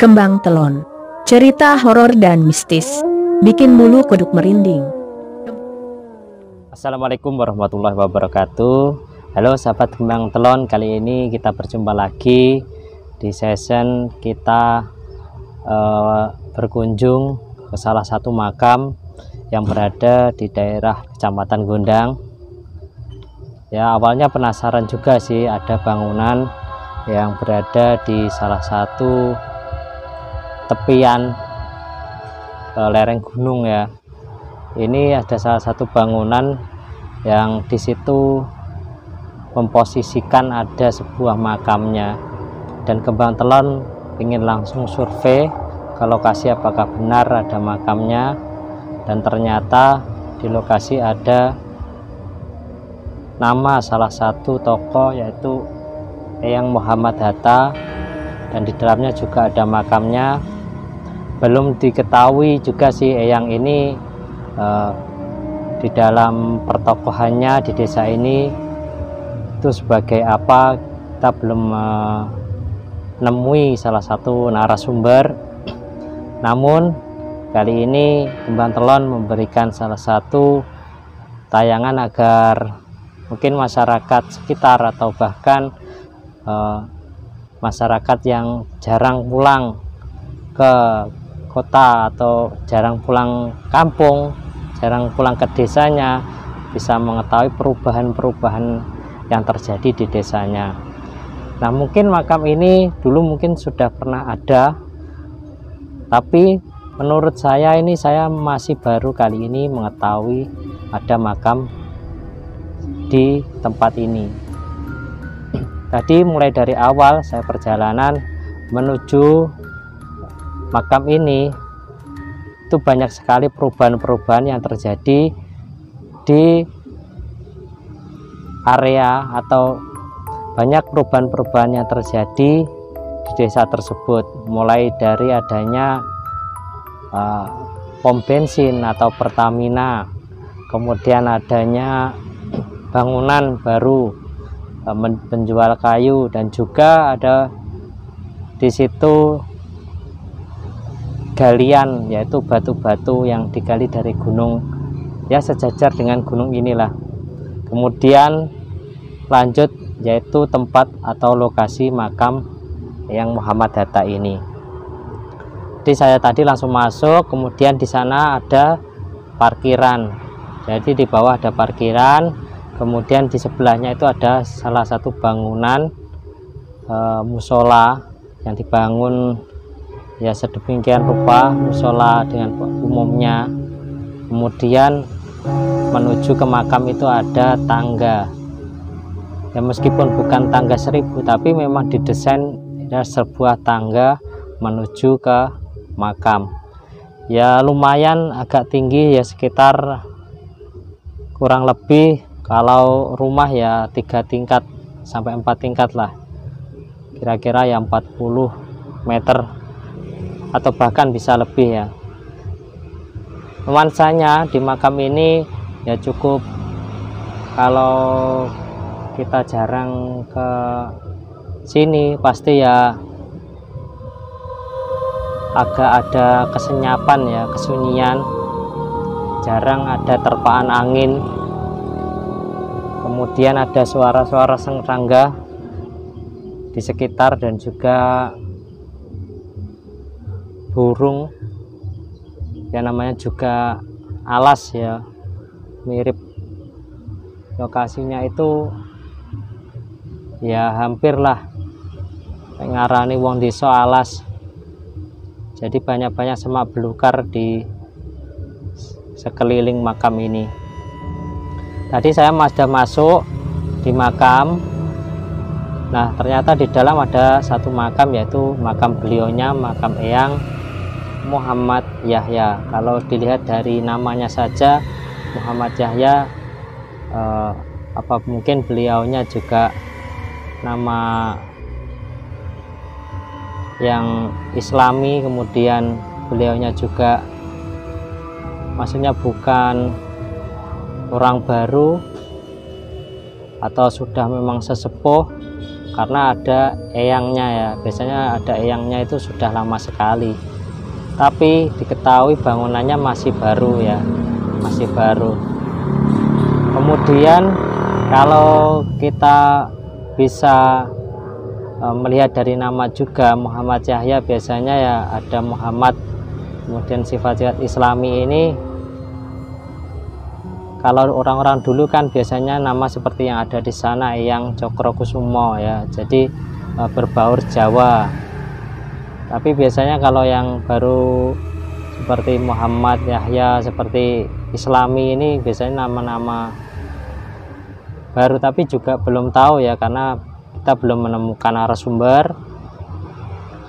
Kembang Telon. Cerita horor dan mistis. Bikin bulu kuduk merinding. Assalamualaikum warahmatullahi wabarakatuh. Halo sahabat Kembang Telon, kali ini kita berjumpa lagi di session kita berkunjung ke salah satu makam yang berada di daerah Kecamatan Gondang. Ya, awalnya penasaran juga sih, ada bangunan yang berada di salah satu tepian lereng gunung ya. Ini ada salah satu bangunan yang di situ memposisikan ada sebuah makamnya, dan Kembang Telon ingin langsung survei ke lokasi apakah benar ada makamnya, dan ternyata di lokasi ada nama salah satu tokoh yaitu Eyang Muhammad Hatta, dan di dalamnya juga ada makamnya. Belum diketahui juga sih Eyang ini di dalam pertokohannya di desa ini itu sebagai apa, kita belum menemui salah satu narasumber. Namun kali ini Kembang Telon memberikan salah satu tayangan agar mungkin masyarakat sekitar atau bahkan masyarakat yang jarang pulang ke kota atau jarang pulang kampung, jarang pulang ke desanya, bisa mengetahui perubahan-perubahan yang terjadi di desanya. Nah, mungkin makam ini dulu mungkin sudah pernah ada, tapi menurut saya masih baru kali ini mengetahui ada makam di tempat ini. Tadi mulai dari awal saya perjalanan menuju makam ini, itu banyak sekali perubahan-perubahan yang terjadi di area, atau banyak perubahan-perubahan yang terjadi di desa tersebut, mulai dari adanya pom bensin atau Pertamina, kemudian adanya bangunan baru penjual kayu, dan juga ada di situ galian, yaitu batu-batu yang digali dari gunung ya, sejajar dengan gunung inilah. Kemudian lanjut yaitu tempat atau lokasi makam Eyang Muhammad Hatta ini. Jadi saya tadi langsung masuk, kemudian di sana ada parkiran. Jadi di bawah ada parkiran, kemudian di sebelahnya itu ada salah satu bangunan musola yang dibangun ya sedemikian rupa musola dengan umumnya. Kemudian menuju ke makam itu ada tangga ya, meskipun bukan tangga 1000, tapi memang didesain ada sebuah tangga menuju ke makam. Ya lumayan agak tinggi ya, sekitar kurang lebih kalau rumah ya 3 tingkat sampai 4 tingkat lah, kira-kira ya 40 meter atau bahkan bisa lebih ya. Nuansanya di makam ini ya cukup, kalau kita jarang ke sini pasti ya agak ada kesenyapan ya, kesunyian, jarang ada terpaan angin, kemudian ada suara-suara serangga di sekitar, dan juga burung ya, namanya juga alas ya, mirip lokasinya itu ya, hampirlah ngarani wong desa alas. Jadi banyak-banyak semak belukar di sekeliling makam ini. Tadi saya sudah masuk di makam. Nah, ternyata di dalam ada satu makam, yaitu makam beliaunya, makam Eyang Muhammad Yahya. Kalau dilihat dari namanya saja Muhammad Yahya, apa mungkin beliaunya juga nama yang Islami, kemudian beliaunya juga maksudnya bukan orang baru atau sudah memang sesepuh, karena ada eyangnya ya, biasanya ada eyangnya itu sudah lama sekali, tapi diketahui bangunannya masih baru ya, masih baru. Kemudian kalau kita bisa melihat dari nama juga Muhammad Yahya, biasanya ya ada Muhammad, kemudian sifat-sifat Islami ini. Kalau orang-orang dulu kan biasanya nama seperti yang ada di sana, Eyang Cokrokusumo ya, jadi berbaur Jawa. Tapi biasanya kalau yang baru seperti Muhammad Yahya, seperti Islami ini biasanya nama-nama baru, tapi juga belum tahu ya, karena kita belum menemukan narasumber.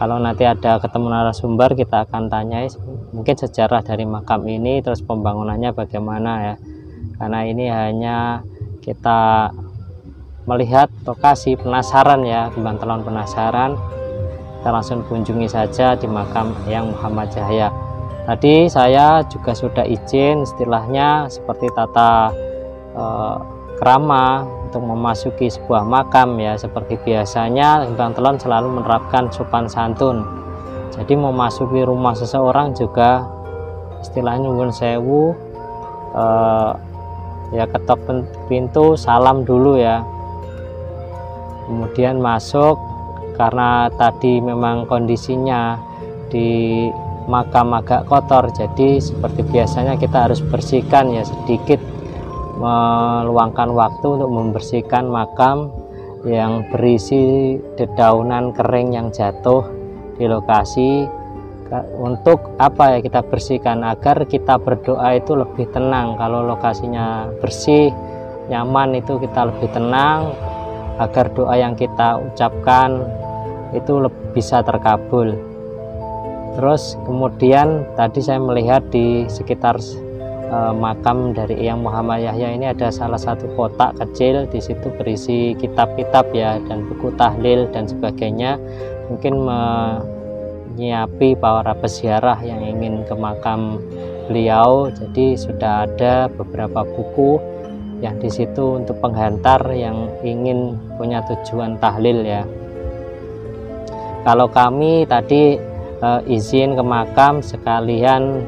Kalau nanti ada ketemu narasumber, kita akan tanyai mungkin sejarah dari makam ini, terus pembangunannya bagaimana ya. Karena ini hanya kita melihat lokasi, penasaran ya, Bantelon penasaran, kita langsung kunjungi saja di makam Eyang Muhammad Yahya. Tadi saya juga sudah izin istilahnya seperti tata krama untuk memasuki sebuah makam ya. Seperti biasanya Bantelon selalu menerapkan sopan santun, jadi memasuki rumah seseorang juga istilahnya nyuwun sewu, ya ketok pintu, salam dulu ya, kemudian masuk. Karena tadi memang kondisinya di makam agak kotor, jadi seperti biasanya kita harus bersihkan ya, sedikit meluangkan waktu untuk membersihkan makam yang berisi dedaunan kering yang jatuh di lokasi. Untuk apa ya kita bersihkan? Agar kita berdoa itu lebih tenang. Kalau lokasinya bersih, nyaman, itu kita lebih tenang, agar doa yang kita ucapkan itu bisa terkabul. Terus kemudian tadi saya melihat di sekitar makam dari Eyang Muhammad Yahya ini ada salah satu kotak kecil, di situ berisi kitab-kitab ya, dan buku tahlil dan sebagainya. Mungkin menyiapi para peziarah yang ingin ke makam beliau, jadi sudah ada beberapa buku yang di situ untuk penghantar yang ingin punya tujuan tahlil ya. Kalau kami tadi izin ke makam sekalian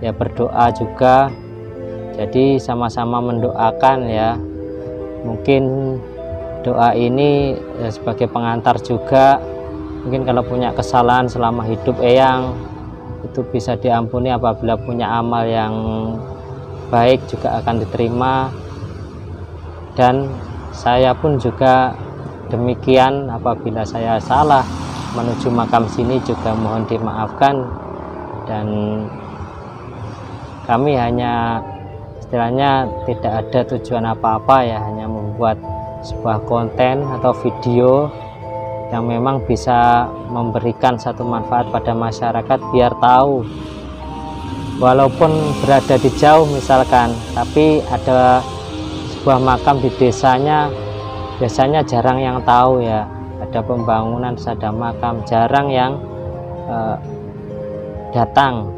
ya berdoa juga, jadi sama-sama mendoakan ya. Mungkin doa ini ya sebagai pengantar juga. Mungkin kalau punya kesalahan selama hidup Eyang itu bisa diampuni, apabila punya amal yang baik juga akan diterima. Dan saya pun juga demikian, apabila saya salah menuju makam sini juga mohon dimaafkan. Dan kami hanya istilahnya tidak ada tujuan apa-apa ya, hanya membuat sebuah konten atau video yang memang bisa memberikan satu manfaat pada masyarakat, biar tahu walaupun berada di jauh misalkan, tapi ada sebuah makam di desanya biasanya jarang yang tahu ya, ada pembangunan, ada makam, jarang yang datang.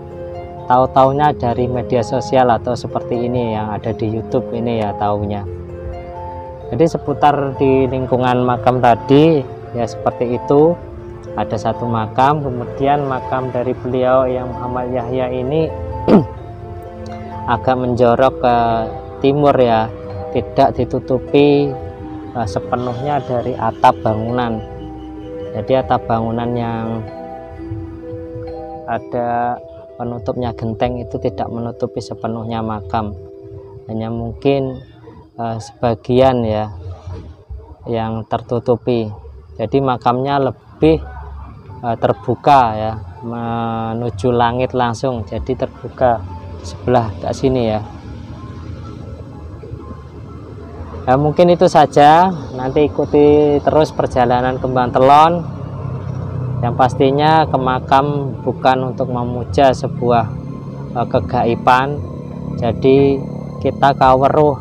Tahu-taunya dari media sosial atau seperti ini yang ada di YouTube ini ya taunya. Jadi seputar di lingkungan makam tadi ya seperti itu. Ada satu makam, kemudian makam dari beliau yang Muhammad Yahya ini agak menjorok ke timur ya, tidak ditutupi sepenuhnya dari atap bangunan. Jadi atap bangunan yang ada penutupnya genteng itu tidak menutupi sepenuhnya makam, hanya mungkin sebagian ya yang tertutupi. Jadi makamnya lebih terbuka ya, menuju langit langsung, jadi terbuka sebelah ke sini ya. Nah, mungkin itu saja, nanti ikuti terus perjalanan ke Bantelon. Yang pastinya ke makam bukan untuk memuja sebuah kegaiban, jadi kita kaweruh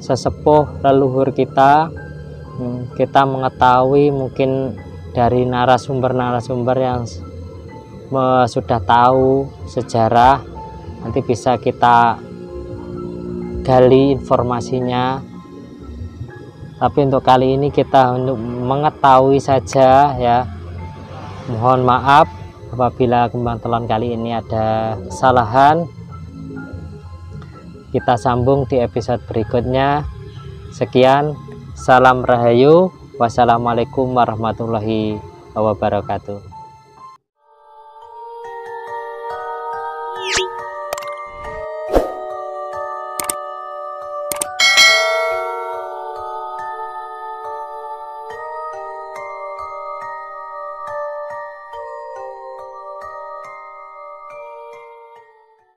sesepuh leluhur kita. Kita mengetahui mungkin dari narasumber-narasumber yang sudah tahu sejarah, nanti bisa kita gali informasinya Tapi untuk kali ini kita untuk mengetahui saja ya. Mohon maaf apabila kembang telon kali ini ada kesalahan. Kita sambung di episode berikutnya. Sekian, salam rahayu, wassalamualaikum warahmatullahi wabarakatuh.